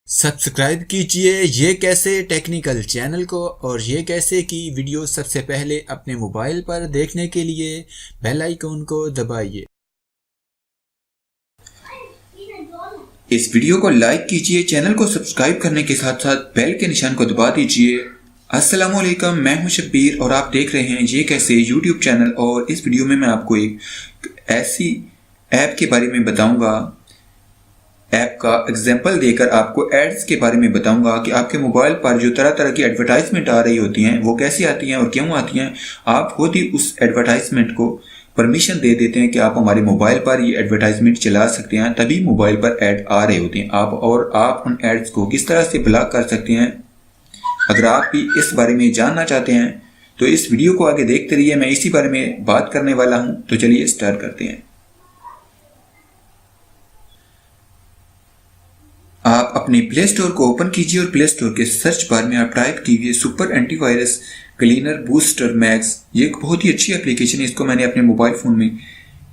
Subscribe कीजिए ये कैसे टेक्निकल चैनल को और ये कैसे की वीडियो सबसे पहले अपने मोबाइल पर देखने के लिए बेल आइकन को दबाइए। इस वीडियो को लाइक कीजिए, चैनल को सब्सक्राइब करने के साथ साथ बेल के निशान को दबा दीजिए। अस्सलामुअलैकुम, मैं हूं शब्बीर और आप देख रहे हैं ये कैसे यूट्यूब चैनल। और इस वीडियो में मैं आपको एक ऐसी ऐप के बारे में बताऊंगा, ऐप का एग्जाम्पल देकर आपको एड्स के बारे में बताऊंगा कि आपके मोबाइल पर जो तरह तरह की एडवर्टाइजमेंट आ रही होती हैं वो कैसी आती हैं और क्यों आती हैं। आप खुद ही उस एडवर्टाइजमेंट को परमिशन दे देते हैं कि आप हमारे मोबाइल पर ये एडवर्टाइजमेंट चला सकते हैं, तभी मोबाइल पर ऐड आ रहे होते हैं। आप उन एड्स को किस तरह से ब्लॉक कर सकते हैं, अगर आप भी इस बारे में जानना चाहते हैं तो इस वीडियो को आगे देखते रहिए। मैं इसी बारे में बात करने वाला हूं, तो चलिए स्टार्ट करते हैं। आप अपने प्ले स्टोर को ओपन कीजिए और प्ले स्टोर के सर्च बार में आप टाइप कीजिए super antivirus cleaner booster max. ये एक बहुत ही अच्छी एप्लीकेशन है, इसको मैंने अपने मोबाइल फ़ोन में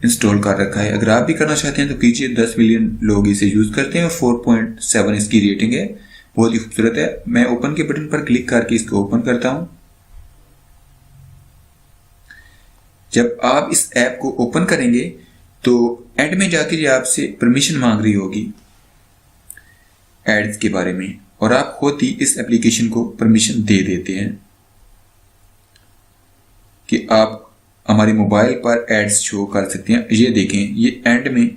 इंस्टॉल कर रखा है। अगर आप भी करना चाहते हैं तो कीजिए। 10 मिलियन लोग इसे यूज़ करते हैं और 4.7 इसकी रेटिंग है, बहुत ही खूबसूरत है। मैं ओपन के बटन पर क्लिक करके इसको ओपन करता हूँ। जब आप इस ऐप को ओपन करेंगे तो एंड में जाकर ये आपसे परमिशन मांग रही होगी एड्स के बारे में, और आप खुद ही इस एप्लीकेशन को परमिशन दे देते हैं कि आप हमारे मोबाइल पर एड्स शो कर सकते हैं। ये देखें, ये एंड में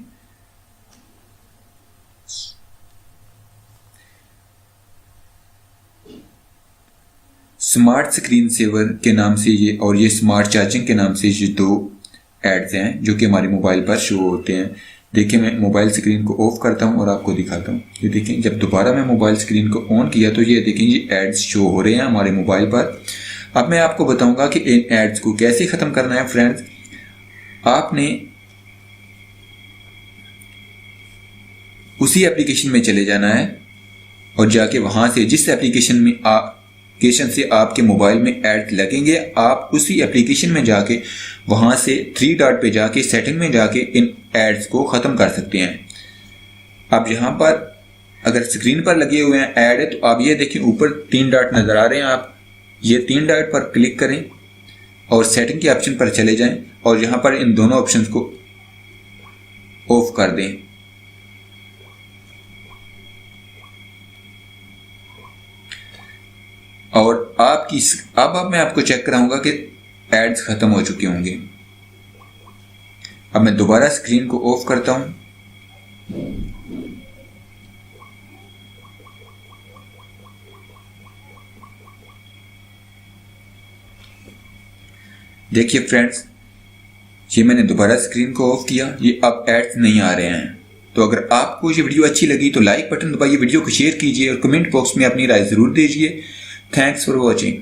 स्मार्ट स्क्रीन सेवर के नाम से ये और ये स्मार्ट चार्जिंग के नाम से ये दो एड्स हैं जो कि हमारे मोबाइल पर शो होते हैं। देखिए, मैं मोबाइल स्क्रीन को ऑफ करता हूं और आपको दिखाता हूं। ये देखें, जब दोबारा मैं मोबाइल स्क्रीन को ऑन किया तो ये देखें, ये एड्स शो हो रहे हैं हमारे मोबाइल पर। अब मैं आपको बताऊंगा कि इन एड्स को कैसे ख़त्म करना है। फ्रेंड्स, आपने उसी एप्लीकेशन में चले जाना है और जाके वहां से जिस एप्लीकेशन से आपके मोबाइल में ऐड लगेंगे, आप उसी एप्लीकेशन में जाके वहां से 3 डॉट पे जाके सेटिंग में जाके इन एड्स को ख़त्म कर सकते हैं। अब यहाँ पर अगर स्क्रीन पर लगे हुए हैं ऐड है तो आप ये देखिए, ऊपर 3 डॉट नज़र आ रहे हैं। आप ये 3 डॉट पर क्लिक करें और सेटिंग के ऑप्शन पर चले जाएं और यहाँ पर इन दोनों ऑप्शंस को ऑफ कर दें। और अब मैं आपको चेक कराऊंगा कि एड्स खत्म हो चुके होंगे। अब मैं दोबारा स्क्रीन को ऑफ करता हूं। देखिए फ्रेंड्स, ये मैंने दोबारा स्क्रीन को ऑफ किया, ये अब एड्स नहीं आ रहे हैं। तो अगर आपको ये वीडियो अच्छी लगी तो लाइक बटन दबाइए, वीडियो को शेयर कीजिए और कमेंट बॉक्स में अपनी राय जरूर दीजिए। Thanks for watching.